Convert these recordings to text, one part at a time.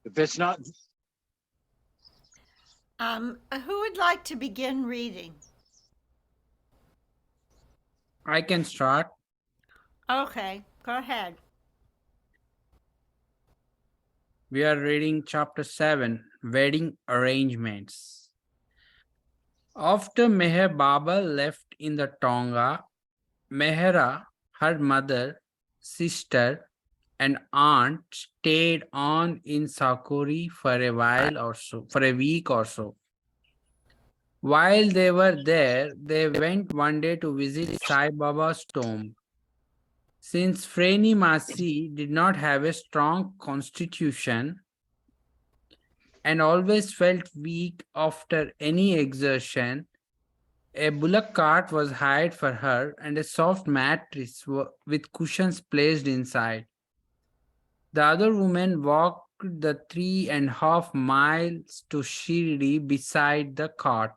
If it's not, Who would like to begin reading? I can start. Okay, go ahead. We are reading chapter 7, Wedding Arrangements. After Meher Baba left in the Tonga, Mehera, her mother, sister, and aunt stayed on in Sakuri for a week or so. While they were there, they went one day to visit Sai Baba's tomb. Since Freni Masi did not have a strong constitution and always felt weak after any exertion, a bullock cart was hired for her and a soft mattress with cushions placed inside. The other women walked the 3.5 miles to Shirdi beside the cart.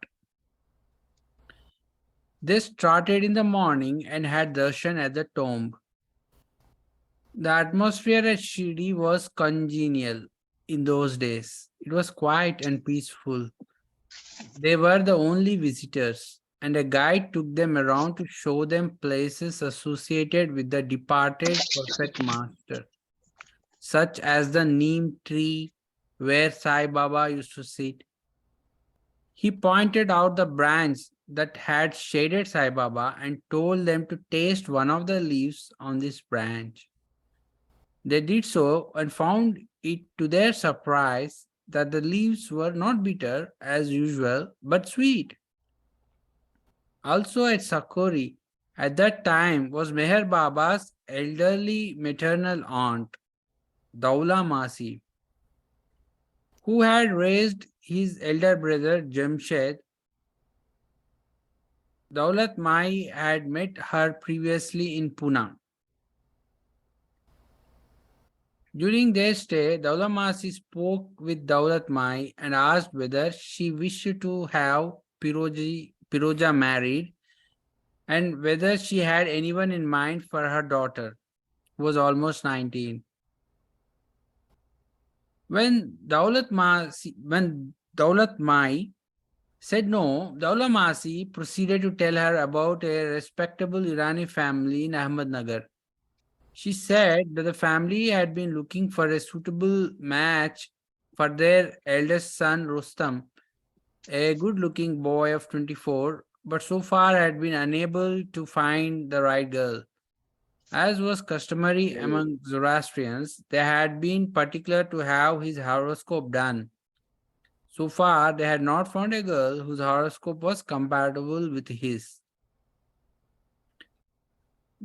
They started in the morning and had darshan at the tomb. The atmosphere at Shirdi was congenial in those days. It was quiet and peaceful. They were the only visitors, and a guide took them around to show them places associated with the departed perfect master, such as the neem tree where Sai Baba used to sit. He pointed out the branch that had shaded Sai Baba and told them to taste one of the leaves on this branch. They did so and found it to their surprise that the leaves were not bitter as usual but sweet. Also at Sakori, at that time, was Meher Baba's elderly maternal aunt, Daula Masi, who had raised his elder brother Jamshed. Daulat Mai had met her previously in Pune. During their stay, Daula Masi spoke with Daulat Mai and asked whether she wished to have Piroja married and whether she had anyone in mind for her daughter, who was almost 19. When Daulat Mai said no, Daula Masi proceeded to tell her about a respectable Irani family in Ahmednagar. She said that the family had been looking for a suitable match for their eldest son Rustam, a good-looking boy of 24, but so far had been unable to find the right girl. As was customary among Zoroastrians, they had been particular to have his horoscope done. So far, they had not found a girl whose horoscope was compatible with his.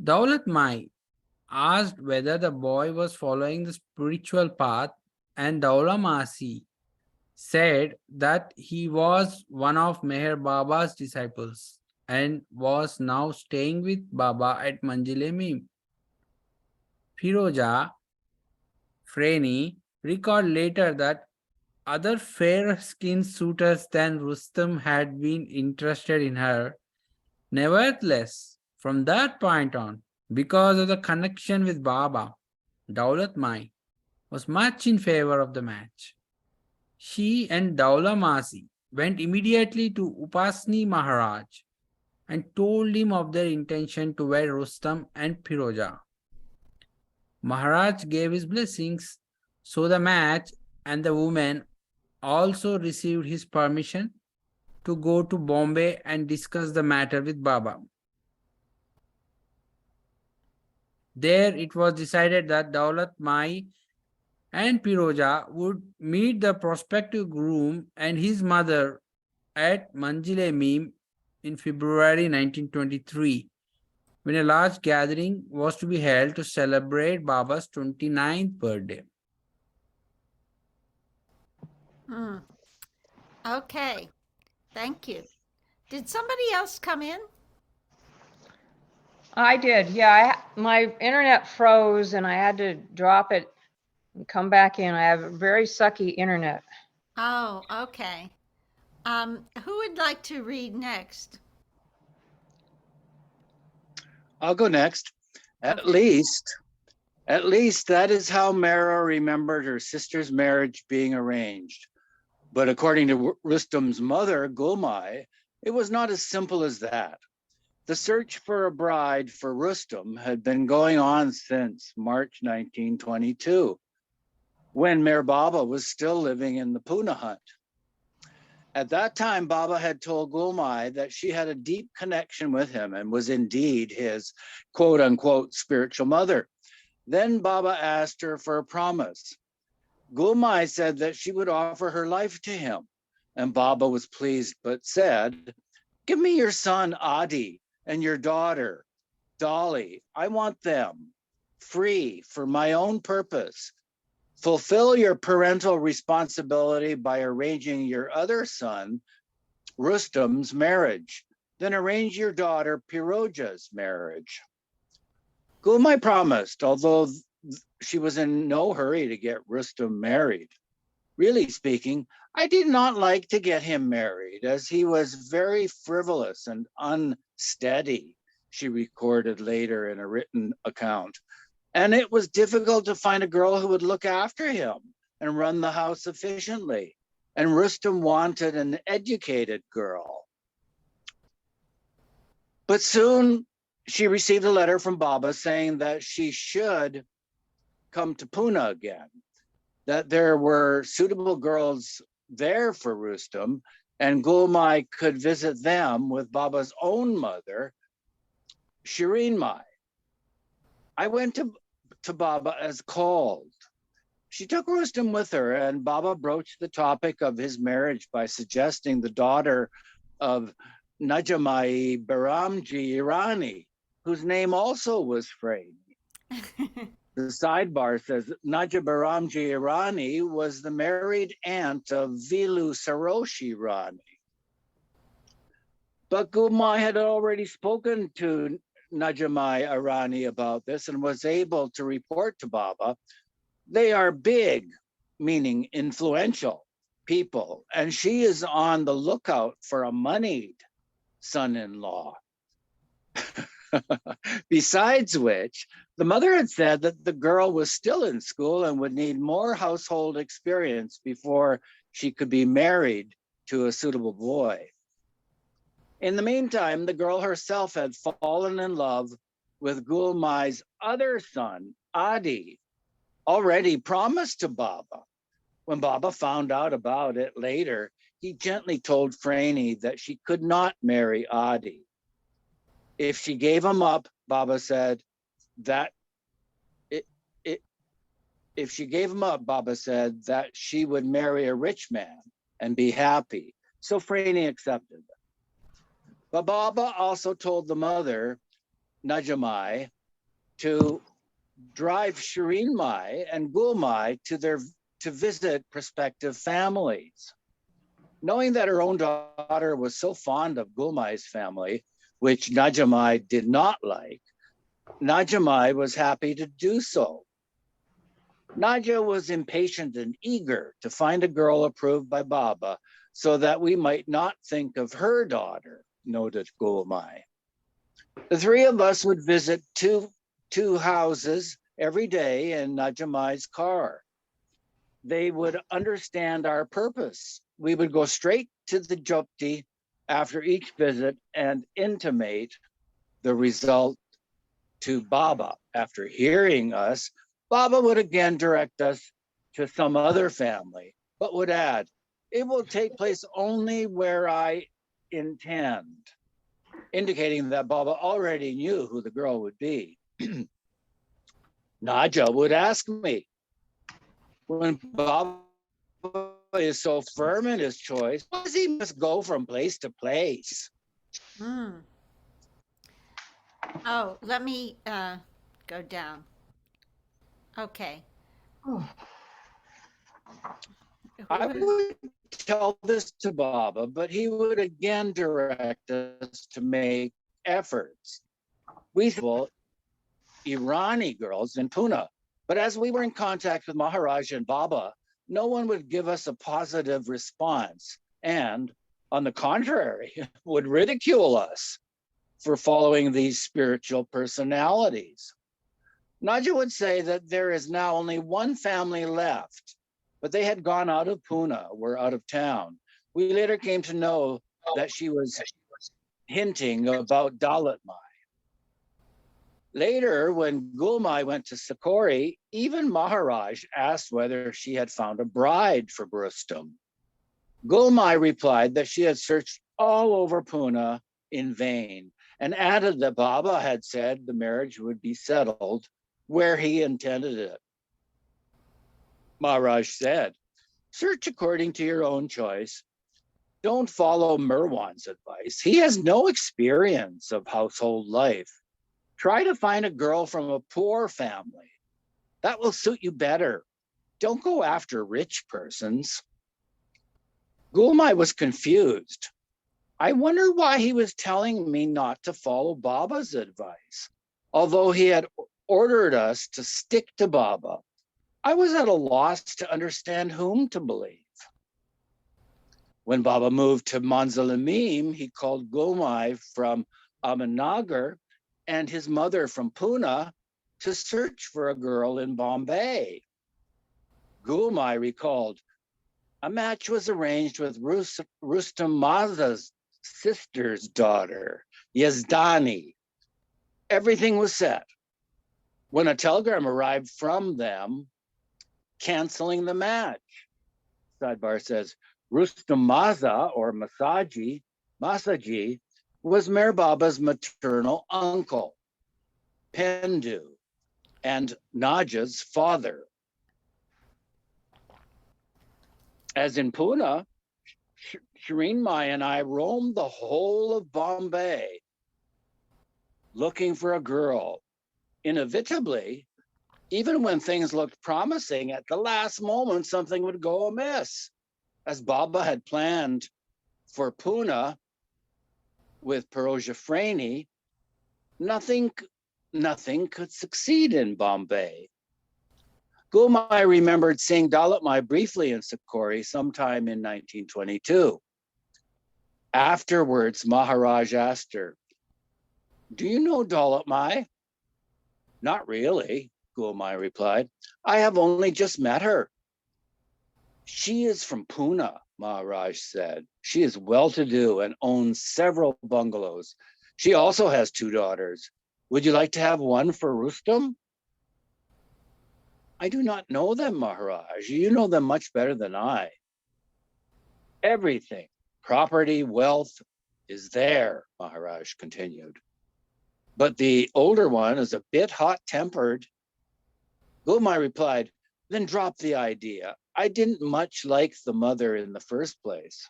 Daulat Mai asked whether the boy was following the spiritual path, and Daula Masi said that he was one of Meher Baba's disciples and was now staying with Baba at Manjile Mim. Firoja Freni recalled later that other fair-skinned suitors than Rustam had been interested in her. Nevertheless, from that point on, because of the connection with Baba, Daulat Mai was much in favor of the match. She and Daula Masi went immediately to Upasni Maharaj and told him of their intention to wed Rustam and Piroja. Maharaj gave his blessings, so the match and the woman also received his permission to go to Bombay and discuss the matter with Baba. There it was decided that Daulat Mai and Piroja would meet the prospective groom and his mother at Manjile Mim in February 1923, when a large gathering was to be held to celebrate Baba's 29th birthday. Hmm. Okay, thank you. Did somebody else come in? I did, yeah. My internet froze and I had to drop it and come back in. I have a very sucky internet. Oh, okay. Who would like to read next? I'll go next. At Okay. least At least that is how Mehera remembered her sister's marriage being arranged. But according to Rustam's mother, Gulmai, it was not as simple as that. The search for a bride for Rustam had been going on since March 1922, when Meher Baba was still living in the Pune Hunt. At that time, Baba had told Gulmai that she had a deep connection with him and was indeed his quote unquote spiritual mother. Then Baba asked her for a promise. Gulmai said that she would offer her life to him, and Baba was pleased but said, "Give me your son Adi and your daughter Dolly. I want them free for my own purpose. Fulfill your parental responsibility by arranging your other son, Rustam's marriage. Then arrange your daughter Piroja's marriage." Gulmai promised, although she was in no hurry to get Rustam married. Really speaking, I did not like to get him married, as he was very frivolous and unsteady, she recorded later in a written account. And it was difficult to find a girl who would look after him and run the house efficiently. And Rustam wanted an educated girl. But soon she received a letter from Baba saying that she should come to Pune again, that there were suitable girls there for Rustam, and Gulmai could visit them with Baba's own mother, Shireen Mai. I went to Baba as called. She took Rustam with her, and Baba broached the topic of his marriage by suggesting the daughter of Najamai Baramji Irani, whose name also was Frey. The sidebar says Naja Baramji Irani was the married aunt of Vilu Saroshi Rani. But Gulmai had already spoken to Najamai Irani about this and was able to report to Baba. They are big, meaning influential people, and she is on the lookout for a moneyed son-in-law. Besides which, the mother had said that the girl was still in school and would need more household experience before she could be married to a suitable boy. In the meantime, the girl herself had fallen in love with Gulmai's other son, Adi, already promised to Baba. When Baba found out about it later, he gently told Franey that she could not marry Adi. If she gave him up, Baba said that if she gave him up, Baba said that she would marry a rich man and be happy. So Franey accepted. But Baba also told the mother, Najamai, to drive Shireen Mai and Gulmai to visit prospective families. Knowing that her own daughter was so fond of Gulmai's family, which Najamai did not like, Najamai was happy to do so. Naja was impatient and eager to find a girl approved by Baba so that we might not think of her daughter, noted Gulmai. The three of us would visit two houses every day in Najamai's car. They would understand our purpose. We would go straight to the Jopti after each visit and intimate the result to Baba. After hearing us, Baba would again direct us to some other family, but would add, "It will take place only where I intend," indicating that Baba already knew who the girl would be. Naja would ask me, when Baba is so firm in his choice, why does he must go from place to place? Hmm. Oh, let me go down. Okay. I would tell this to Baba, but he would again direct us to make efforts. We saw Irani girls in Pune, but as we were in contact with Maharaj and Baba, no one would give us a positive response, and on the contrary, would ridicule us for following these spiritual personalities. Naja would say that there is now only one family left, but they had gone out of Pune, were out of town. We later came to know that she was hinting about Dalit Mai. Later, when Gulmai went to Sakori, even Maharaj asked whether she had found a bride for Rustam. Gulmai replied that she had searched all over Pune in vain and added that Baba had said the marriage would be settled where he intended it. Maharaj said, search according to your own choice. Don't follow Merwan's advice. He has no experience of household life. Try to find a girl from a poor family. That will suit you better. Don't go after rich persons. Gulmai was confused. I wonder why he was telling me not to follow Baba's advice. Although he had ordered us to stick to Baba, I was at a loss to understand whom to believe. When Baba moved to Manzalamim, he called Gulmai from Ahmednagar and his mother from Pune to search for a girl in Bombay. Gulmai recalled, a match was arranged with Rustam Maza's sister's daughter, Yazdani. Everything was set. When a telegram arrived from them, canceling the match, Sidebar says, Rustam Maza, or Masaji, was Meher Baba's maternal uncle, Pendu, and Naja's father. As in Pune, Shireen Mai and I roamed the whole of Bombay looking for a girl. Inevitably, even when things looked promising, at the last moment, something would go amiss. As Baba had planned for Pune with Piroja Freni, nothing could succeed in Bombay. Gulmai remembered seeing Dalit Mai briefly in Sakori sometime in 1922. Afterwards, Maharaj asked her, do you know Dalit Mai? Not really, Gulmai replied. I have only just met her. She is from Pune, Maharaj said. She is well-to-do and owns several bungalows. She also has 2 daughters. Would you like to have one for Rustam? I do not know them, Maharaj. You know them much better than I. Everything, property, wealth, is there, Maharaj continued. But the older one is a bit hot-tempered. Gulmai replied, then drop the idea. I didn't much like the mother in the first place.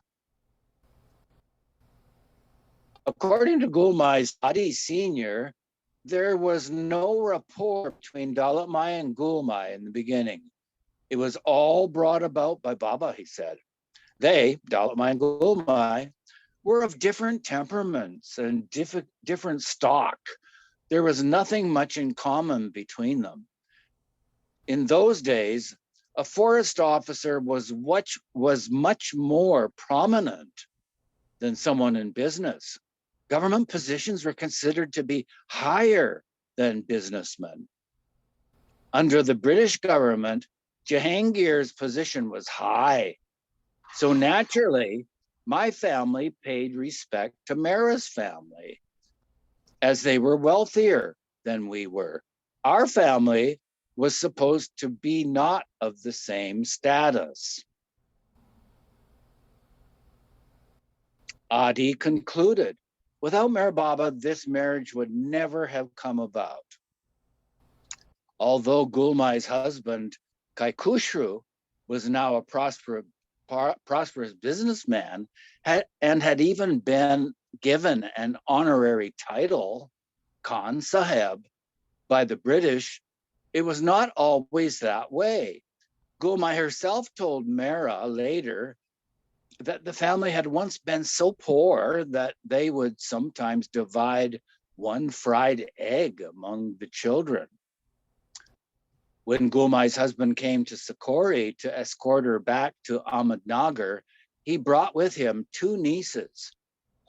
According to Gulmai's Adi Sr., there was no rapport between Dalit Mai and Gulmai in the beginning. It was all brought about by Baba, he said. They, Dalit Mai and Gulmai, were of different temperaments and different stock. There was nothing much in common between them. In those days, a forest officer was much more prominent than someone in business. Government positions were considered to be higher than businessmen. Under the British government, Jahangir's position was high. So naturally, my family paid respect to Mehra's family, as they were wealthier than we were. Our family was supposed to be not of the same status. Adi concluded, without Meher Baba, this marriage would never have come about. Although Gulmai's husband, Kaikushru, was now a prosperous businessman and had even been given an honorary title, Khan Sahib, by the British, it was not always that way. Gulmai herself told Mehra later that the family had once been so poor that they would sometimes divide one fried egg among the children. When Gulmai's husband came to Sakori to escort her back to Ahmednagar, he brought with him 2 nieces,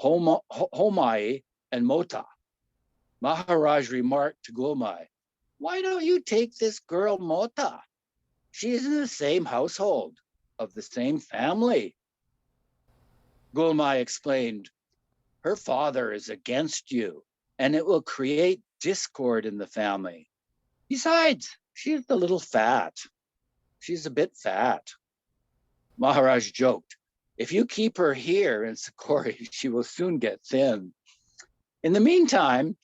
Homai and Mota. Maharaj remarked to Gulmai, why don't you take this girl Mota? She is in the same household, of the same family. Gulmai explained, her father is against you, and it will create discord in the family. Besides, she's a little fat. She's a bit fat. Maharaj joked, if you keep her here in Sakori, she will soon get thin. In the meantime,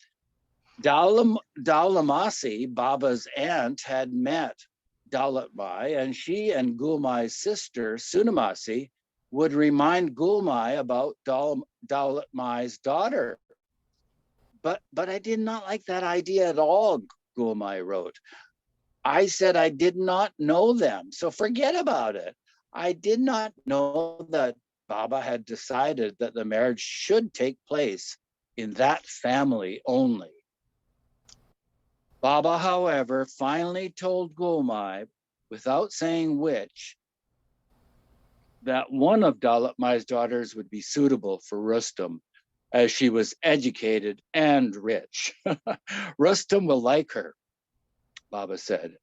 Daulamasi, Baba's aunt, had met Daulatmai, and she and Gulmai's sister, Sunamasi, would remind Gulmai about Daulatmai's daughter. But I did not like that idea at all, Gulmai wrote. I said I did not know them, so forget about it. I did not know that Baba had decided that the marriage should take place in that family only. Baba, however, finally told Gulmai, without saying which, that one of Daulatmai's daughters would be suitable for Rustam, as she was educated and rich. Rustam will like her, Baba said.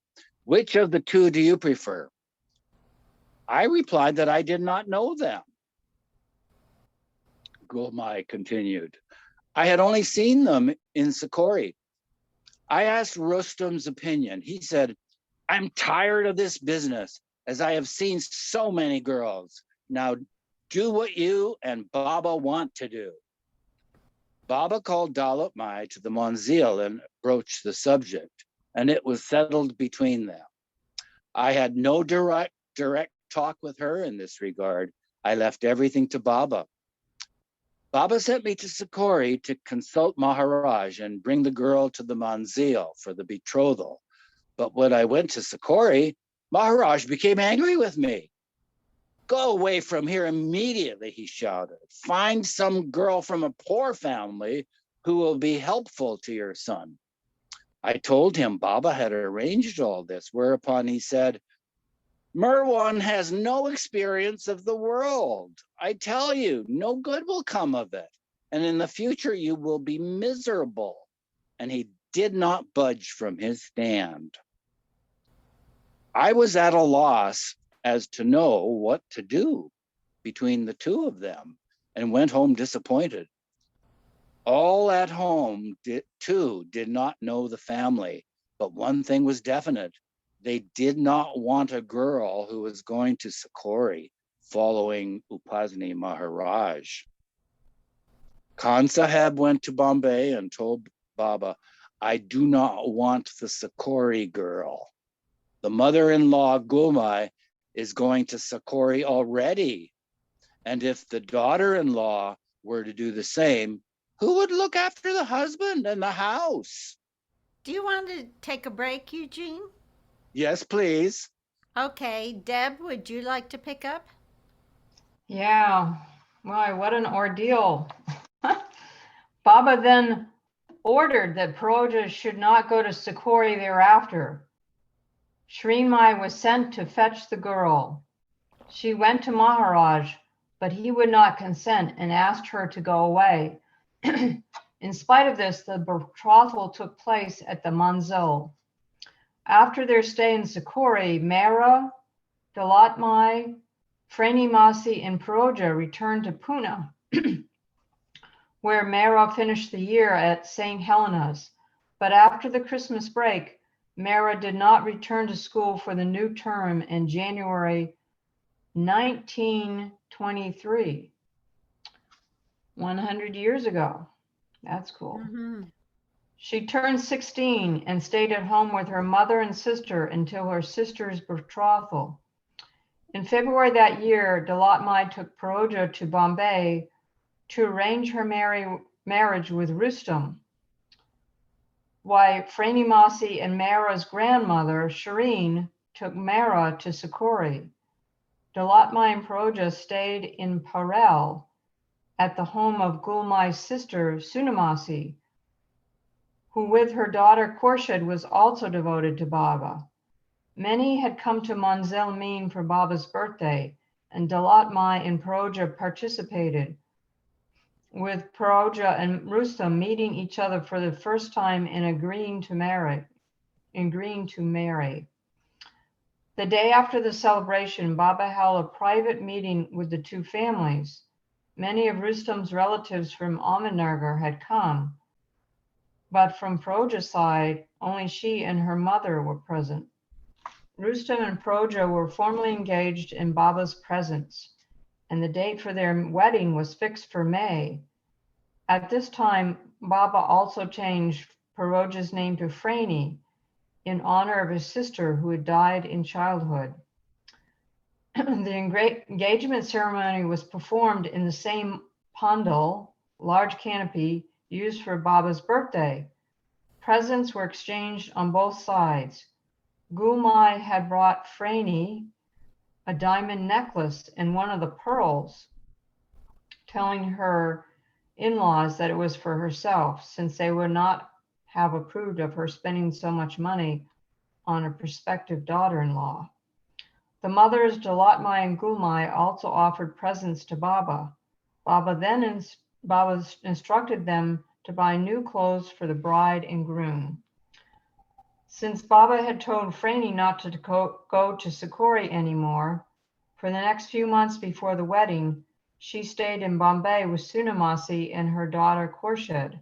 Which of the two do you prefer? I replied that I did not know them. Gulmai continued, I had only seen them in Sakori. I asked Rustam's opinion. He said, I'm tired of this business, as I have seen so many girls. Now do what you and Baba want to do. Baba called Daulatmai to the Manzil and broached the subject, and it was settled between them. I had no direct talk with her in this regard. I left everything to Baba. Baba sent me to Sakori to consult Maharaj and bring the girl to the Manzil for the betrothal. But when I went to Sakori, Maharaj became angry with me. Go away from here immediately, he shouted. Find some girl from a poor family who will be helpful to your son. I told him Baba had arranged all this, whereupon he said, Merwan has no experience of the world. I tell you, no good will come of it. And in the future, you will be miserable. And he did not budge from his stand. I was at a loss as to know what to do between the two of them and went home disappointed. All at home, too, did not know the family, but one thing was definite. They did not want a girl who was going to Sakori following Upasani Maharaj. Khan Saheb went to Bombay and told Baba, I do not want the Sakori girl. The mother-in-law Gulmai is going to Sakori already. And if the daughter-in-law were to do the same, who would look after the husband and the house? Do you want to take a break, Eugene? Yes, please. Okay, Deb, would you like to pick up? Yeah, why, what an ordeal. Baba then ordered that Proja should not go to Sakori thereafter. Srimai was sent to fetch the girl. She went to Maharaj, but he would not consent and asked her to go away. In spite of this, the betrothal took place at the Manzil. After their stay in Sakori, Mehera, Daulatmai, Masi, and Proja returned to Pune, where Mehera finished the year at St. Helena's. But after the Christmas break, Mehera did not return to school for the new term in January 1923, 100 years ago. That's cool. Mm-hmm. She turned 16 and stayed at home with her mother and sister until her sister's betrothal. In February that year, Daulatmai took Proja to Bombay to arrange her marriage with Rustam, while Masi and Mehera's grandmother, Shireen, took Mehera to Sakori. Daulatmai and Proja stayed in Parel at the home of Gulmai's sister, Sunamasi, who with her daughter Khorshid was also devoted to Baba. Many had come to Manzil Meen for Baba's birthday, and Daulatmai and Proja participated, with Proja and Rustam meeting each other for the first time and agreeing to marry. agreeing to marry. The day after the celebration, Baba held a private meeting with the two families. Many of Rustam's relatives from Ahmednagar had come, but from Proja's side, only she and her mother were present. Rustam and Proja were formally engaged in Baba's presence, and the date for their wedding was fixed for May. At this time, Baba also changed Proja's name to Frani in honor of his sister who had died in childhood. The engagement ceremony was performed in the same pandal, large canopy, used for Baba's birthday. Presents were exchanged on both sides. Gulmai had brought Frani a diamond necklace and one of the pearls, telling her in-laws that it was for herself, since they would not have approved of her spending so much money on a prospective daughter-in-law. The mothers, Dalatmai and Gulmai, also offered presents to Baba. Baba instructed them to buy new clothes for the bride and groom. Since Baba had told Frani not to go to Sikori anymore, for the next few months before the wedding, she stayed in Bombay with Sunamasi and her daughter Khurshid.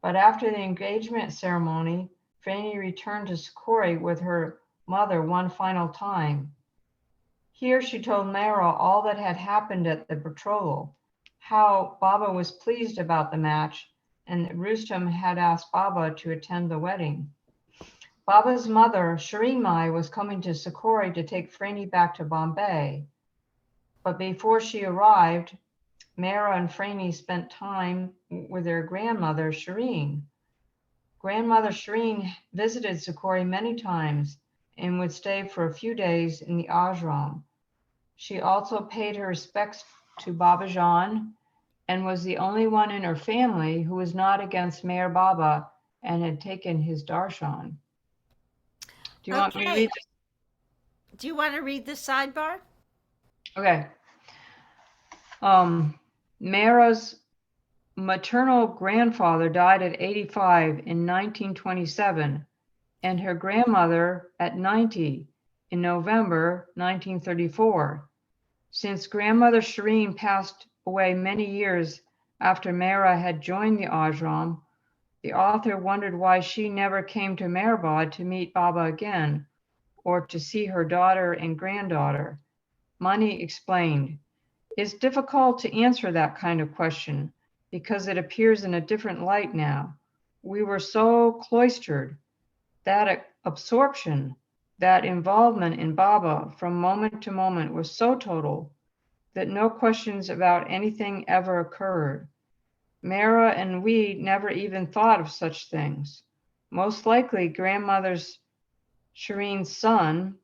But after the engagement ceremony, Frani returned to Sikori with her mother one final time. Here she told Mehera all that had happened at the betrothal, how Baba was pleased about the match, and that Rustam had asked Baba to attend the wedding. Baba's mother, Shireen Mai, was coming to Sikori to take Frani back to Bombay. But before she arrived, Mehera and Frani spent time with their grandmother, Shireen. Grandmother Shireen visited Sikori many times and would stay for a few days in the ashram. She also paid her respects to Babajan and was the only one in her family who was not against Meher Baba and had taken his darshan. Do you want me to read this? Do you want to read the sidebar? Okay. Mehera's maternal grandfather died at 85 in 1927, and her grandmother at 90 in November 1934. Since grandmother Shireen passed away many years after Mehera had joined the ashram, the author wondered why she never came to Meherabad to meet Baba again, or to see her daughter and granddaughter. Mani explained, "It's difficult to answer that kind of question because it appears in a different light now. We were so cloistered. That absorption, that involvement in Baba from moment to moment was so total that no questions about anything ever occurred. Mehera and we never even thought of such things. Most likely, grandmother's Shireen's son,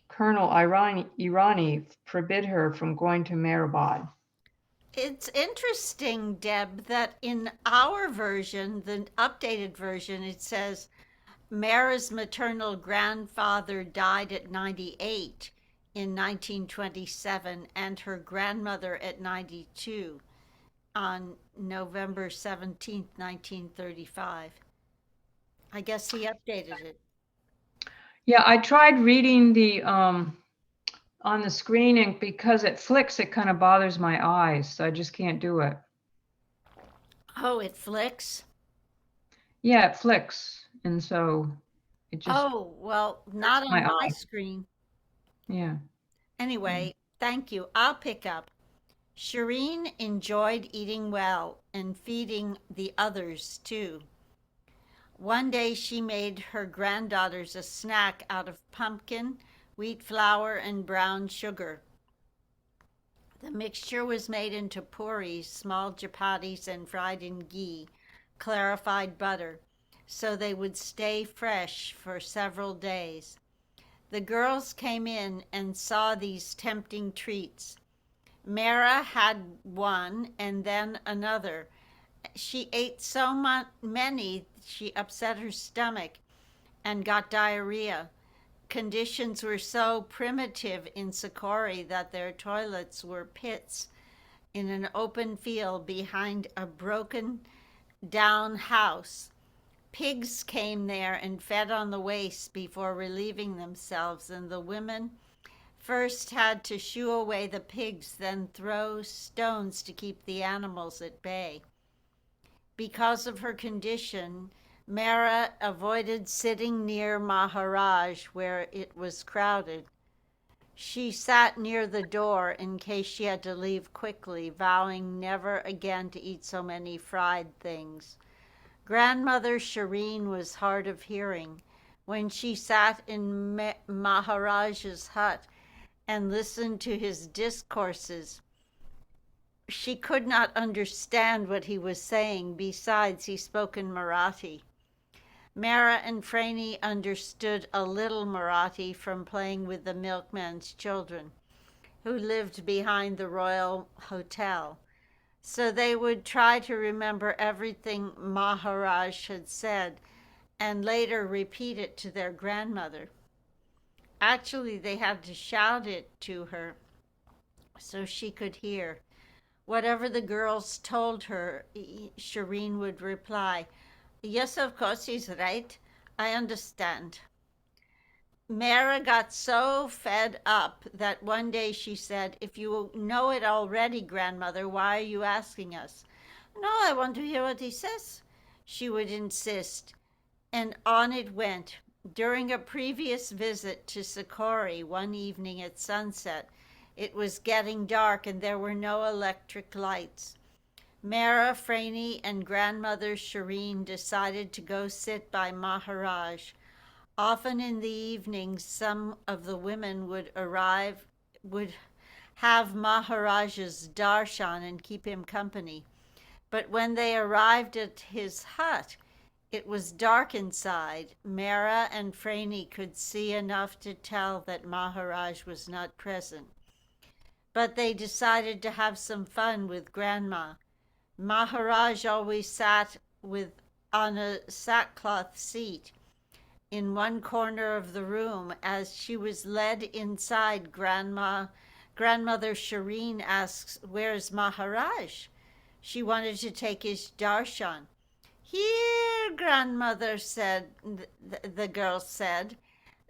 Colonel Irani, forbid her from going to Meherabad." It's interesting, Deb, that in our version, the updated version, it says Mara's maternal grandfather died at 98 in 1927 and her grandmother at 92 on November 17th, 1935. I guess he updated it. Yeah, I tried reading the on the screen, and because it flicks, it kind of bothers my eyes, so I just can't do it. Oh, it flicks? Yeah, it flicks, and so it just Oh, well, not on my my eye. screen. Yeah. Anyway, thank you. I'll pick up. Shireen enjoyed eating well and feeding the others too. One day she made her granddaughters a snack out of pumpkin, wheat flour, and brown sugar. The mixture was made into puris, small chapatis, and fried in ghee, clarified butter, so they would stay fresh for several days. The girls came in and saw these tempting treats. Mara had one and then another. She ate so many she upset her stomach and got diarrhea. Conditions were so primitive in Sikori that their toilets were pits in an open field behind a broken down house. Pigs came there and fed on the waste before relieving themselves, and the women first had to shoo away the pigs, then throw stones to keep the animals at bay. Because of her condition, Mehera avoided sitting near Maharaj where it was crowded. She sat near the door in case she had to leave quickly, vowing never again to eat so many fried things. Grandmother Shireen was hard of hearing. When she sat in Maharaj's hut and listened to his discourses, she could not understand what he was saying. Besides, he spoke in Marathi. Mehera and Franny understood a little Marathi from playing with the milkman's children, who lived behind the Royal Hotel. So they would try to remember everything Maharaj had said and later repeat it to their grandmother. Actually, they had to shout it to her so she could hear. Whatever the girls told her, Shireen would reply, "Yes, of course, he's right. I understand." Mehera got so fed up that one day she said, "If you know it already, grandmother, why are you asking us?" "No, I want to hear what he says," she would insist. And on it went. During a previous visit to Sikori one evening at sunset, it was getting dark and there were no electric lights. Mehera, Franny, and grandmother Shireen decided to go sit by Maharaj. Often in the evenings, some of the women would have Maharaj's darshan and keep him company. But when they arrived at his hut, it was dark inside. Mehera and Franny could see enough to tell that Maharaj was not present. But they decided to have some fun with Grandma. Maharaj always sat on a sackcloth seat in one corner of the room. As she was led inside, grandmother Shireen asks, "Where's Maharaj?" She wanted to take his darshan. "Here," grandmother said, the girl said.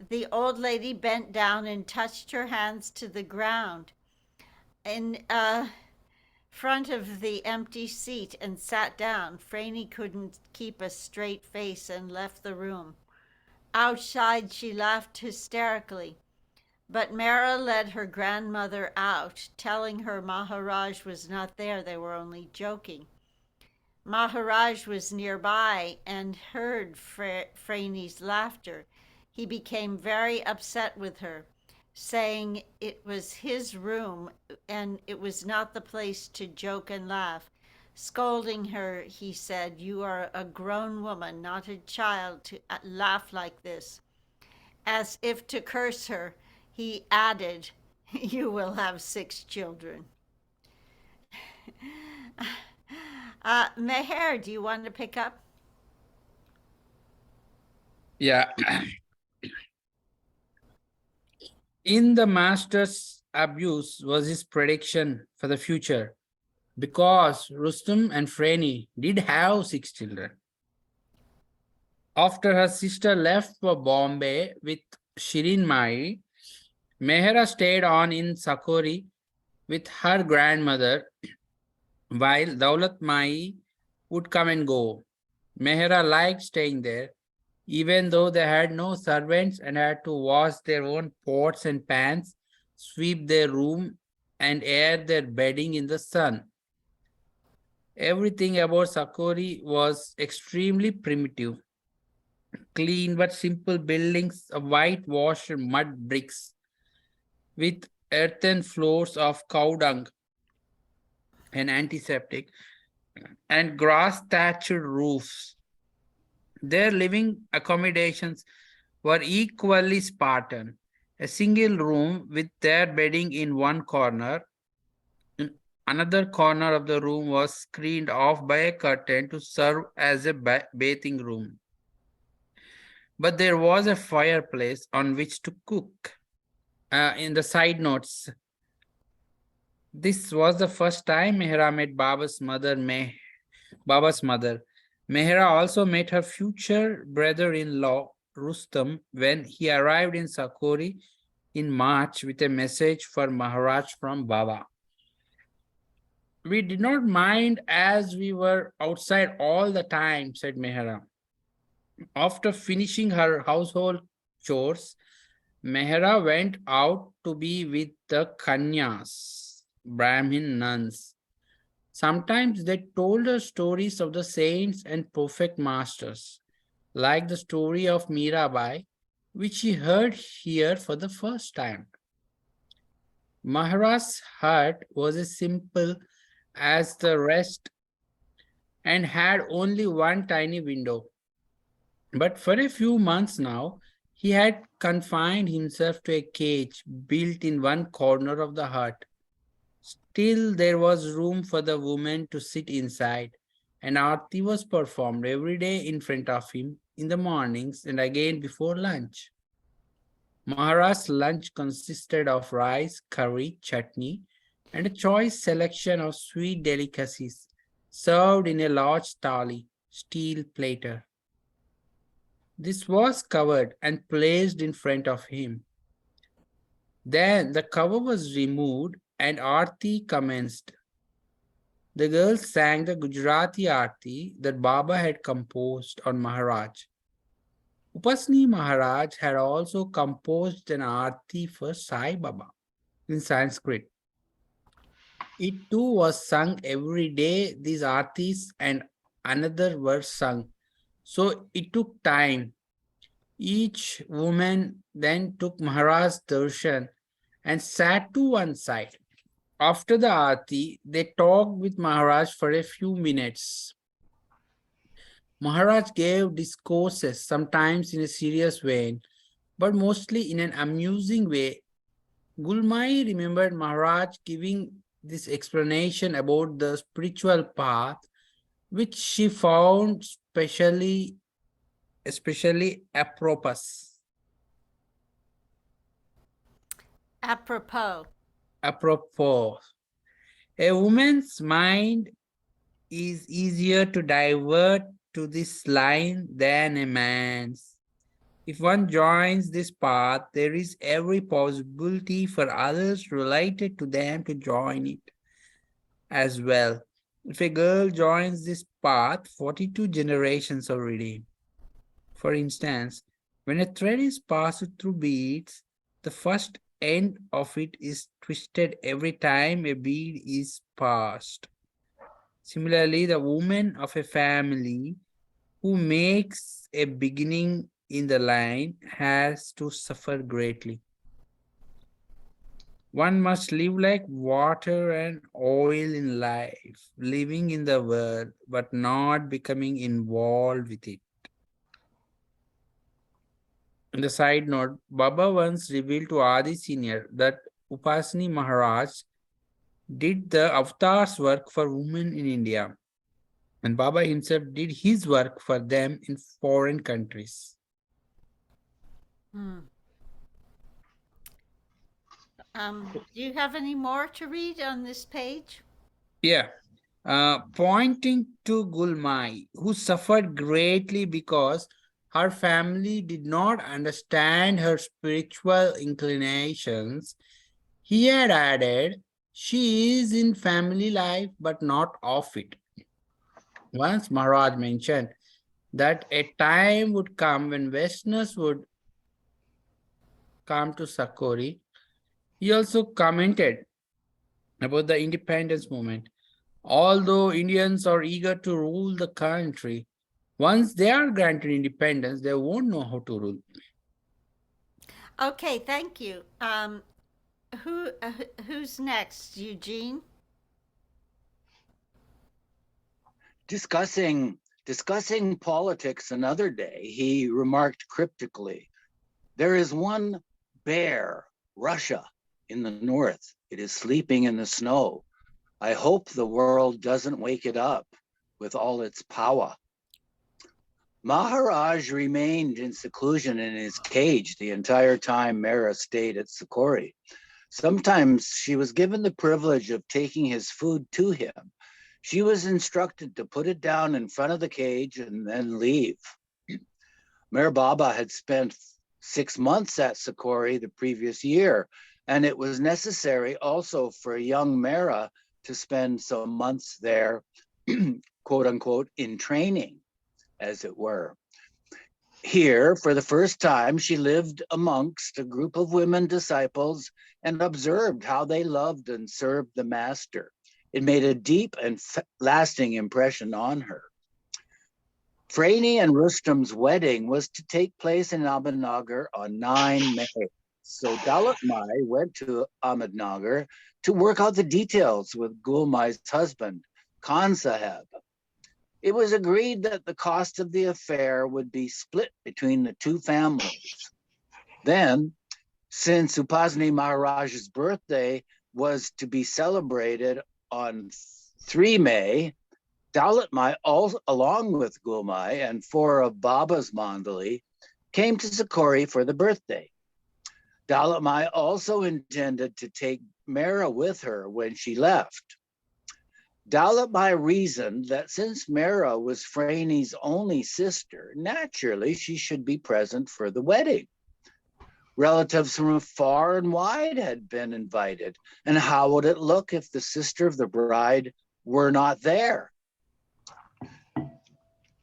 The old lady bent down and touched her hands to the ground in front of the empty seat and sat down. Franny couldn't keep a straight face and left the room. Outside, she laughed hysterically. But Mehera led her grandmother out, telling her Maharaj was not there, they were only joking. Maharaj was nearby and heard Franny's laughter. He became very upset with her, saying it was his room and it was not the place to joke and laugh. Scolding her, he said, "You are a grown woman, not a child, to laugh like this." As if to curse her, he added, "You will have 6 children." Meher, do you want to pick up? Yeah. In the master's abuse was his prediction for the future, because Rustum and Franny did have 6 children. After her sister left for Bombay with Shirin Mai, Mehera stayed on in Sakori with her grandmother, while Daulat Mai would come and go. Mehera liked staying there, even though they had no servants and had to wash their own pots and pans, sweep their room, and air their bedding in the sun. Everything about Sakori was extremely primitive. Clean but simple buildings of whitewashed mud bricks with earthen floors of cow dung and antiseptic, and grass-thatched roofs. Their living accommodations were equally Spartan. A single room with their bedding in one corner. In another corner of the room was screened off by a curtain to serve as a bathing room. But there was a fireplace on which to cook. In the side notes, this was the first time Mehera met Baba's mother, Mehera also met her future brother-in-law Rustam when he arrived in Sakori in March with a message for Maharaj from Baba. We did not mind as we were outside all the time, said Mehera. After finishing her household chores, Mehera went out to be with the Kanyas, Brahmin nuns. Sometimes they told her stories of the saints and perfect masters, like the story of Mirabai, which she heard here for the first time. Maharaj's hut was as simple as the rest and had only one tiny window. But for a few months now, he had confined himself to a cage built in one corner of the hut. Still, there was room for the woman to sit inside, and Aarti was performed every day in front of him in the mornings and again before lunch. Maharaj's lunch consisted of rice, curry, chutney, and a choice selection of sweet delicacies served in a large thali, steel platter. This was covered and placed in front of him. Then the cover was removed and Aarti commenced. The girls sang the Gujarati Aarti that Baba had composed on Maharaj. Upasni Maharaj had also composed an Aarti for Sai Baba in Sanskrit. It too was sung every day, these Aartis and another were sung. So it took time. Each woman then took Maharaj's darshan and sat to one side. After the Aarti, they talked with Maharaj for a few minutes. Maharaj gave discourses, sometimes in a serious vein, but mostly in an amusing way. Gulmai remembered Maharaj giving this explanation about the spiritual path, which she found especially apropos. Apropos. Apropos. A woman's mind is easier to divert to this line than a man's. If one joins this path, there is every possibility for others related to them to join it as well. If a girl joins this path, 42 generations are redeemed. For instance, when a thread is passed through beads, the first end of it is twisted every time a bead is passed. Similarly, the woman of a family who makes a beginning in the line has to suffer greatly. One must live like water and oil in life, living in the world, but not becoming involved with it. On the side note, Baba once revealed to Adi Senior that Upasani Maharaj did the avatar's work for women in India, and Baba himself did his work for them in foreign countries. Do you have any more to read on this page? Yeah. Pointing to Gulmai, who suffered greatly because her family did not understand her spiritual inclinations, he had added, she is in family life but not of it. Once Maharaj mentioned that a time would come when Westerners would come to Sakori. He also commented about the independence movement. Although Indians are eager to rule the country, once they are granted independence, they won't know how to rule. Okay, thank you. Who's next, Eugene? Discussing politics another day, he remarked cryptically, there is one bear, Russia, in the north. It is sleeping in the snow. I hope the world doesn't wake it up with all its power. Maharaj remained in seclusion in his cage the entire time Mehera stayed at Sakori. Sometimes she was given the privilege of taking his food to him, She was instructed to put it down in front of the cage and then leave. Meher Baba had spent 6 months at Sakori the previous year, and it was necessary also for young Mehera to spend some months there, quote unquote, in training, as it were. Here, for the first time, she lived amongst a group of women disciples and observed how they loved and served the master. It made a deep and lasting impression on her. Franey and Rustam's wedding was to take place in Ahmednagar on 9 May. So Dalit Mai went to Ahmednagar to work out the details with Gul Mai's husband, Khan Saheb. It was agreed that the cost of the affair would be split between the two families. Then, since Upasani Maharaj's birthday was to be celebrated on 3 May, Dalit Mai, along with Gul Mai and 4 of Baba's Mandali, came to Sakori for the birthday. Dalit Mai also intended to take Mehera with her when she left. Dalit Mai reasoned that since Mehera was Franey's only sister, naturally she should be present for the wedding. Relatives from far and wide had been invited, and how would it look if the sister of the bride were not there?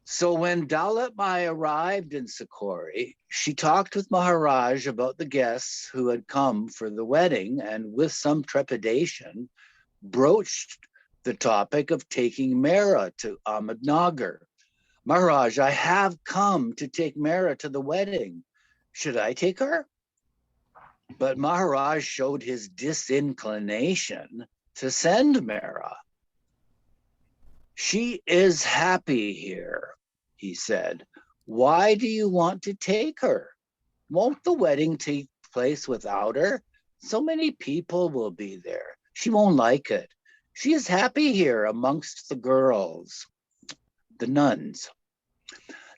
So when Dalit Mai arrived in Sakori, she talked with Maharaj about the guests who had come for the wedding, and with some trepidation, broached the topic of taking Mehera to Ahmednagar. Maharaj, I have come to take Mehera to the wedding. Should I take her? But Maharaj showed his disinclination to send Mehera. She is happy here, he said. Why do you want to take her? Won't the wedding take place without her? So many people will be there. She won't like it. She is happy here amongst the girls, the nuns.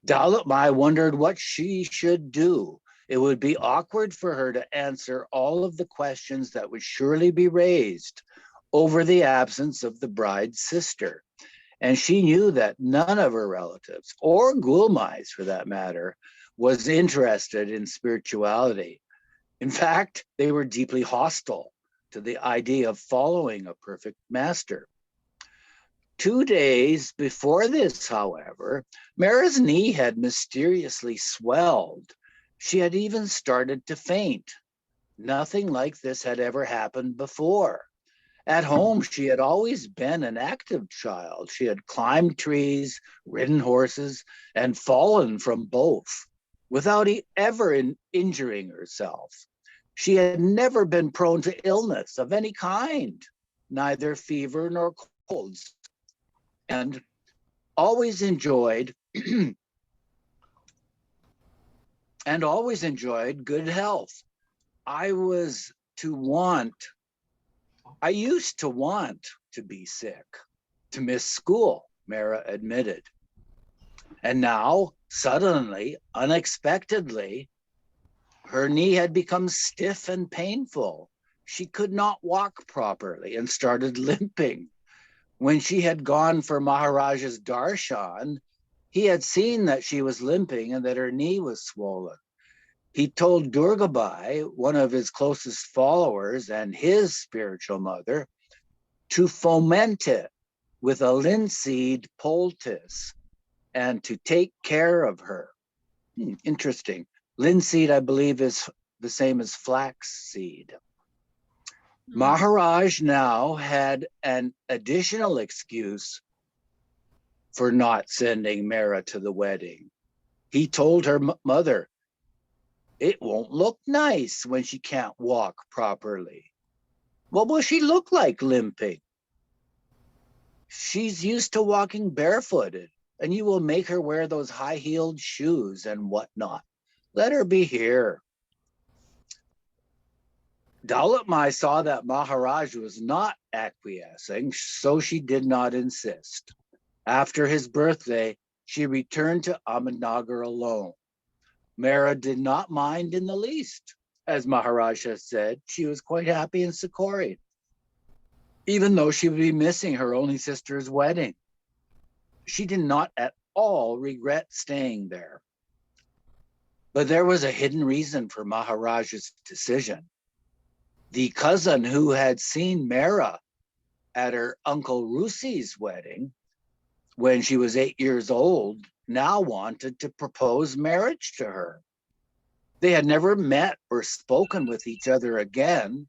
Dalit Mai wondered what she should do. It would be awkward for her to answer all of the questions that would surely be raised over the absence of the bride's sister. And she knew that none of her relatives, or Gul Mai's for that matter, was interested in spirituality. In fact, they were deeply hostile to the idea of following a perfect master. 2 days before this, however, Mehera's knee had mysteriously swelled. She had even started to faint. Nothing like this had ever happened before. At home, she had always been an active child. She had climbed trees, ridden horses, and fallen from both without ever injuring herself. She had never been prone to illness of any kind, neither fever nor colds, and always enjoyed good health. I used to want to be sick, to miss school, Mehera admitted. And now, suddenly, unexpectedly, her knee had become stiff and painful. She could not walk properly and started limping. When she had gone for Maharaj's darshan, he had seen that she was limping and that her knee was swollen. He told Durgabai, one of his closest followers and his spiritual mother, to foment it with a linseed poultice and to take care of her. Interesting. Linseed, I believe, is the same as flax seed. Maharaj now had an additional excuse for not sending Mehera to the wedding. He told her mother, it won't look nice when she can't walk properly. What will she look like limping? She's used to walking barefooted, and you will make her wear those high-heeled shoes and whatnot. Let her be here. Dalit Mai saw that Maharaj was not acquiescing, so she did not insist. After his birthday, she returned to Ahmednagar alone. Mehera did not mind in the least. As Maharaj has said, she was quite happy in Sakori. even though she would be missing her only sister's wedding. She did not at all regret staying there. But there was a hidden reason for Maharaja's decision. The cousin who had seen Mehera at her uncle Rusi's wedding when she was 8 years old now wanted to propose marriage to her. They had never met or spoken with each other again,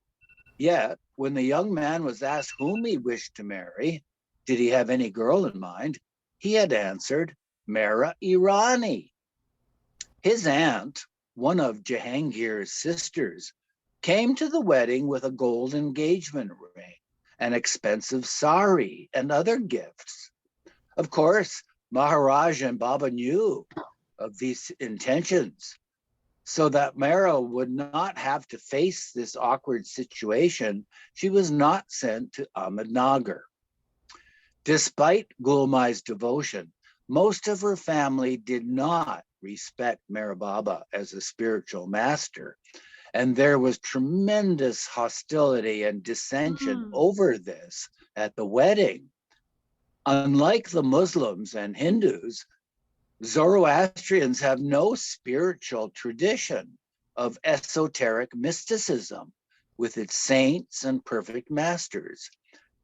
yet when the young man was asked whom he wished to marry, did he have any girl in mind, he had answered Mehera-Irani. His aunt, one of Jahangir's sisters, came to the wedding with a gold engagement ring, an expensive sari, and other gifts. Of course, Maharaj and Baba knew of these intentions, so that Mehera would not have to face this awkward situation. She was not sent to Ahmednagar. Despite Gulmai's devotion, most of her family did not respect Mehera Baba as a spiritual master, and there was tremendous hostility and dissension over this at the wedding. Unlike the Muslims and Hindus, Zoroastrians have no spiritual tradition of esoteric mysticism with its saints and perfect masters.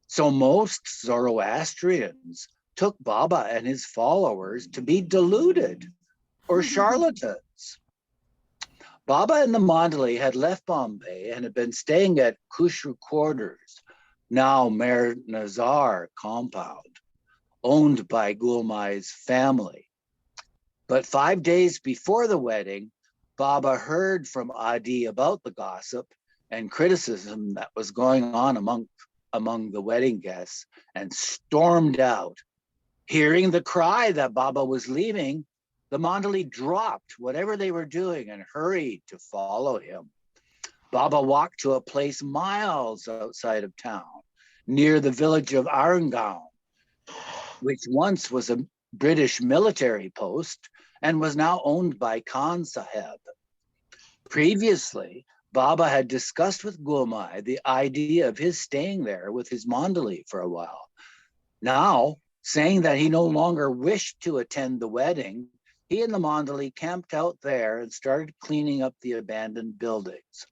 So most Zoroastrians took Baba and his followers to be deluded or charlatans. Baba and the Mandali had left Bombay and had been staying at Kushru quarters, now Mer Nazar compound, owned by Gulmai's family. But 5 days before the wedding, Baba heard from Adi about the gossip and criticism that was going on among the wedding guests and stormed out. Hearing the cry that Baba was leaving, the Mandali dropped whatever they were doing and hurried to follow him. Baba walked to a place miles outside of town, near the village of Arangaon, which once was a British military post and was now owned by Khan Sahib. Previously, Baba had discussed with Gulmai the idea of his staying there with his Mandali for a while. Now, saying that he no longer wished to attend the wedding, he and the Mandali camped out there and started cleaning up the abandoned buildings.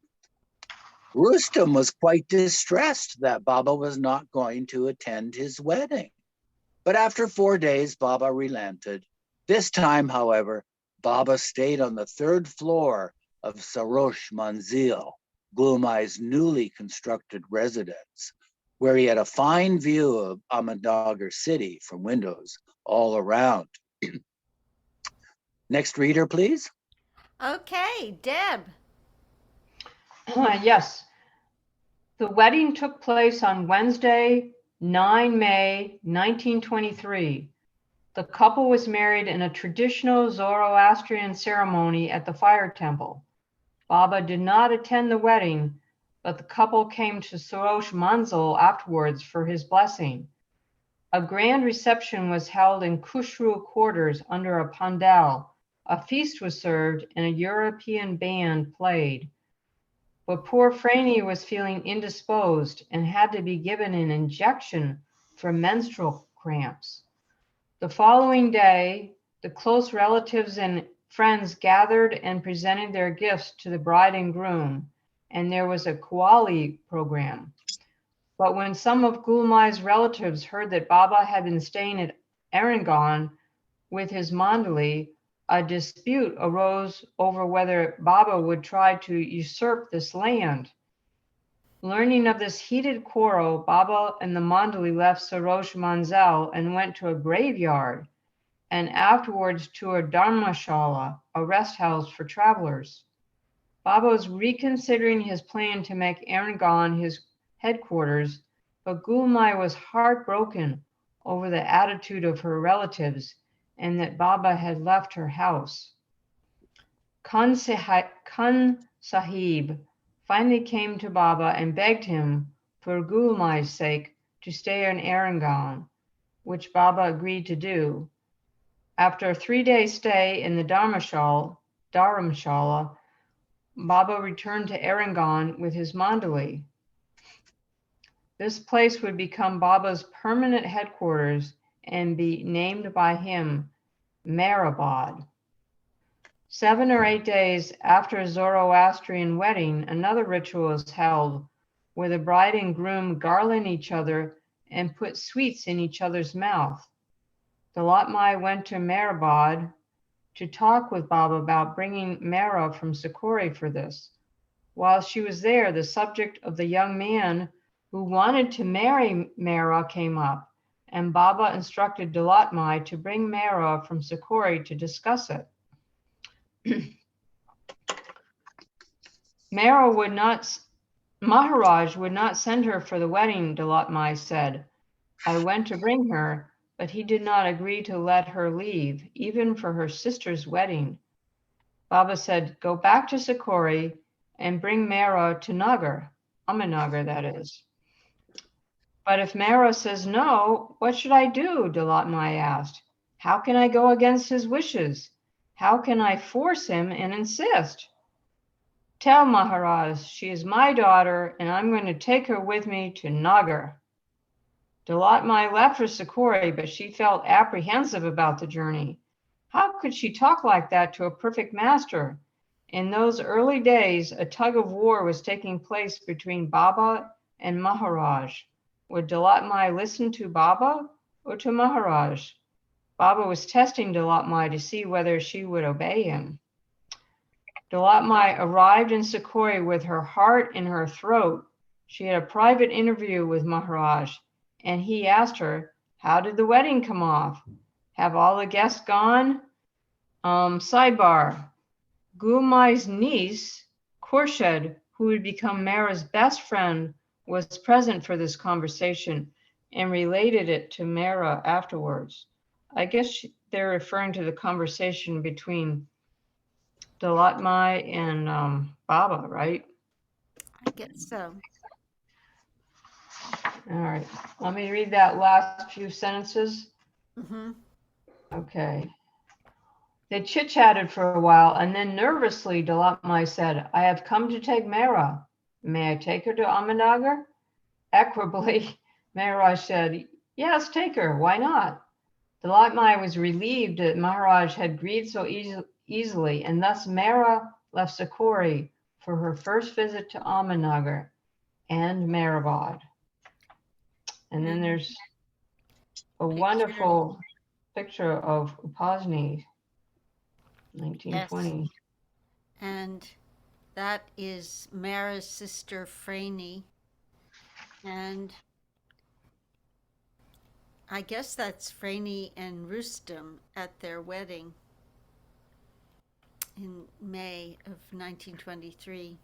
Rustam was quite distressed that Baba was not going to attend his wedding. But after 4 days, Baba relented. This time, however, Baba stayed on the 3rd floor of Sarosh Manzil, Gulmai's newly constructed residence, where he had a fine view of Ahmednagar city from windows all around. Next reader, please. Okay, Deb. Yes. The wedding took place on Wednesday, 9 May 1923. The couple was married in a traditional Zoroastrian ceremony at the fire temple. Baba did not attend the wedding, but the couple came to Sarosh Manzil afterwards for his blessing. A grand reception was held in Kushru quarters under a pandal. A feast was served and a European band played. But poor Franny was feeling indisposed and had to be given an injection for menstrual cramps. The following day, the close relatives and friends gathered and presented their gifts to the bride and groom, and there was a Qawwali program. But when some of Gulmai's relatives heard that Baba had been staying at Arangaon with his Mandali, a dispute arose over whether Baba would try to usurp this land. Learning of this heated quarrel, Baba and the Mandali left Sarosh Manzil and went to a graveyard, and afterwards to a dharmashala, a rest house for travelers. Baba was reconsidering his plan to make Arangaon his headquarters, but Gulmai was heartbroken over the attitude of her relatives and that Baba had left her house. Khan Sahib finally came to Baba and begged him, for Gulmai's sake, to stay in Arangaon, which Baba agreed to do. After a 3-day stay in the Dharamshala, Baba returned to Arangaon with his Mandali. This place would become Baba's permanent headquarters and be named by him Meherabad. 7 or 8 days after a Zoroastrian wedding, another ritual is held where the bride and groom garland each other and put sweets in each other's mouth. Dalat Mai went to Meherabad to talk with Baba about bringing Mehera from Sikori for this. While she was there, the subject of the young man who wanted to marry Mehera came up, and Baba instructed Dalat Mai to bring Mehera from Sikori to discuss it. Maharaj would not send her for the wedding, Dalat Mai said. I went to bring her, but he did not agree to let her leave, even for her sister's wedding. Baba said, go back to Sikori and bring Mehera to Nagar, Ahmednagar that is. But if Mehera says no, what should I do? Dalat Mai asked. How can I go against his wishes? How can I force him and insist? Tell Maharaj she is my daughter and I'm going to take her with me to Nagar. Dalat Mai left for Sikori, but she felt apprehensive about the journey. How could she talk like that to a perfect master? In those early days, a tug of war was taking place between Baba and Maharaj. Would Dalat Mai listen to Baba or to Maharaj? Baba was testing Dalat Mai to see whether she would obey him. Dalat Mai arrived in Sikori with her heart in her throat. She had a private interview with Maharaj, and he asked her, how did the wedding come off? Have all the guests gone? Sidebar. Gulmai's niece, Khurshid, who would become Mehera's best friend, was present for this conversation and related it to Mehera afterwards. I guess they're referring to the conversation between Dalat Mai and Baba, right? I guess so. All right, let me read that last few sentences. Mm-hmm. Okay. They chit-chatted for a while, and then nervously, Dalat Mai said, I have come to take Mehera. May I take her to Ahmednagar? Equably, Maharaj said, yes, take her. Why not? Dalat Mai was relieved that Maharaj had agreed so easily, and thus Mehera left Sikori for her first visit to Ahmednagar and Meherabad. And then there's a wonderful picture of Upasni, 1920. Yes. And that is Mara's sister Franey. And I guess that's Franey and Rustam at their wedding in May of 1923.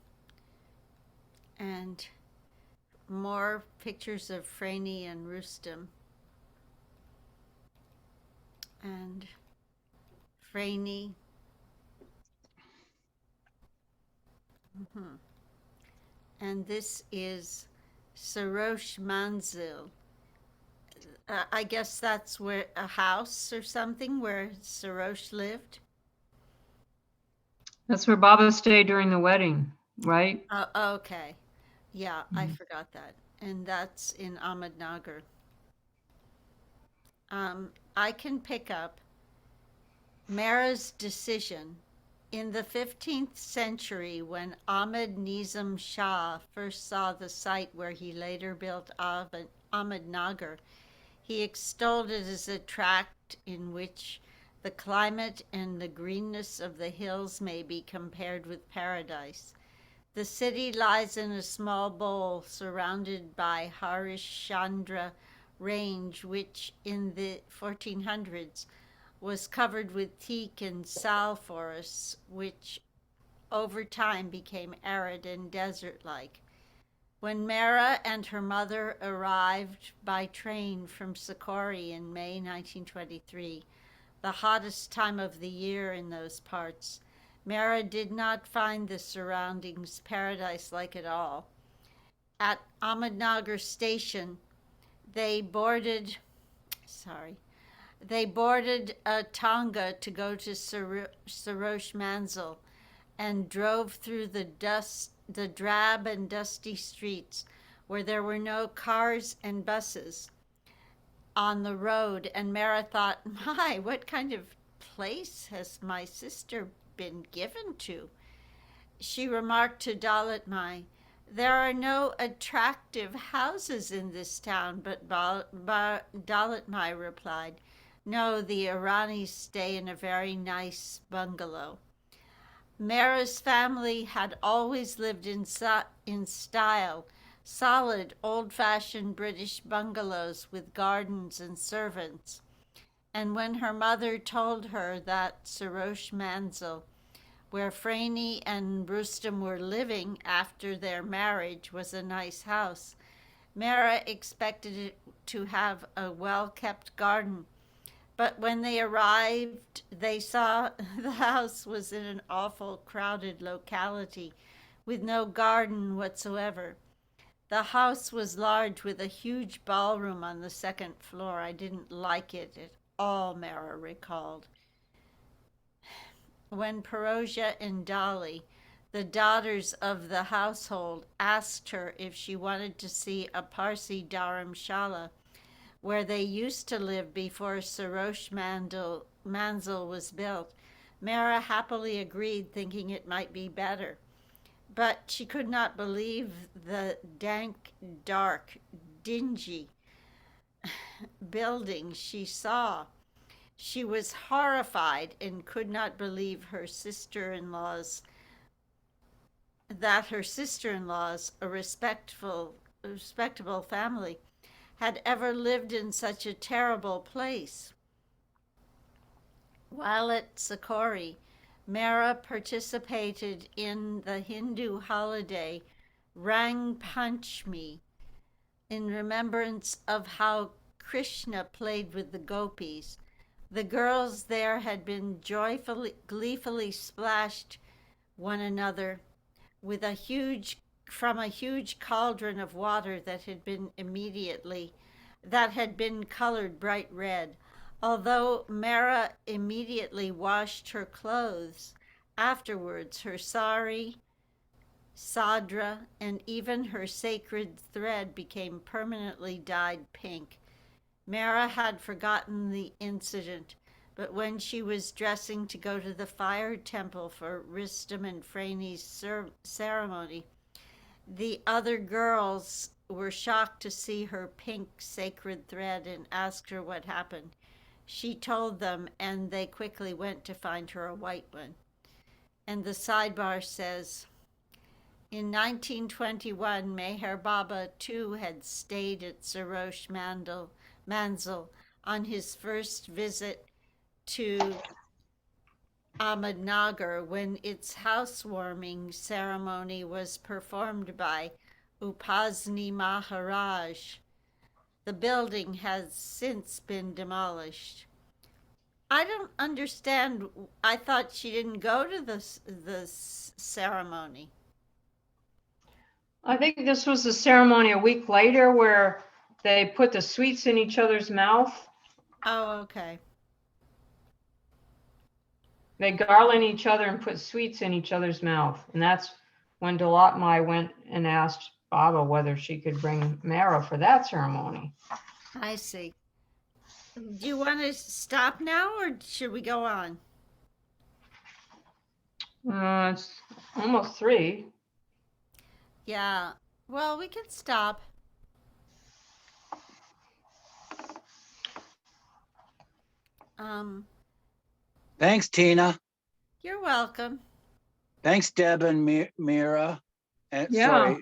And more pictures of Franey and Rustam. And Franey. And this is Sarosh Manzil. I guess that's where a house or something where Sarosh lived. That's where Baba stayed during the wedding, right? Okay. Yeah, I forgot that. And that's in Ahmednagar. I can pick up Mara's decision. In the 15th century, when Ahmed Nizam Shah first saw the site where he later built Ahmednagar, he extolled it as a tract in which the climate and the greenness of the hills may be compared with paradise. The city lies in a small bowl surrounded by Harishchandra Range, which in the 1400s was covered with teak and sal forests, which over time became arid and desert-like. When Mehera and her mother arrived by train from Sikori in May 1923, the hottest time of the year in those parts, Mehera did not find the surroundings paradise-like at all. At Ahmednagar station, they boarded a Tonga to go to Sarosh Manzil and drove through the drab and dusty streets where there were no cars and buses on the road. And Mehera thought, my, what kind of place has my sister been given to? She remarked to Dalit Mai, there are no attractive houses in this town, but Dalit Mai replied, no, the Iranis stay in a very nice bungalow. Mehera's family had always lived in style, solid, old-fashioned British bungalows with gardens and servants. And when her mother told her that Sarosh Manzil, where Franey and Rustam were living after their marriage, was a nice house, Mehera expected it to have a well-kept garden. But when they arrived, they saw the house was in an awful crowded locality with no garden whatsoever. The house was large with a huge ballroom on the second floor. I didn't like it at all, Mehera recalled. When Perosia and Dolly, the daughters of the household, asked her if she wanted to see a Parsi dharamshala, where they used to live before Sarosh Manzil was built, Mehera happily agreed, thinking it might be better. But she could not believe the dank, dark, dingy building she saw. She was horrified and could not believe her sister-in-laws, a respectable family, had ever lived in such a terrible place. While at Sakori, Mehera participated in the Hindu holiday Rang Panchmi in remembrance of how Krishna played with the gopis. The girls there had been gleefully splashed one another with from a huge cauldron of water that had been colored bright red. Although Mehera immediately washed her clothes, afterwards her sari, sadra, and even her sacred thread became permanently dyed pink. Mehera had forgotten the incident, but when she was dressing to go to the fire temple for Rustam and Franey's ceremony, the other girls were shocked to see her pink sacred thread and asked her what happened. She told them, and they quickly went to find her a white one. And the sidebar says, in 1921, Meher Baba too had stayed at Sarosh Manzil on his first visit to Ahmednagar when its housewarming ceremony was performed by Upasni Maharaj. The building has since been demolished. I don't understand. I thought she didn't go to the ceremony. I think this was the ceremony a week later where they put the sweets in each other's mouth. Oh, okay. They garland each other and put sweets in each other's mouth. And that's when Dalat Mai went and asked Baba whether she could bring Mehera for that ceremony. I see. Do you want to stop now or should we go on? It's almost 3. Yeah. Well, we can stop. Thanks, Tina. You're welcome. Thanks, Deb and Mira. Yeah. Sorry,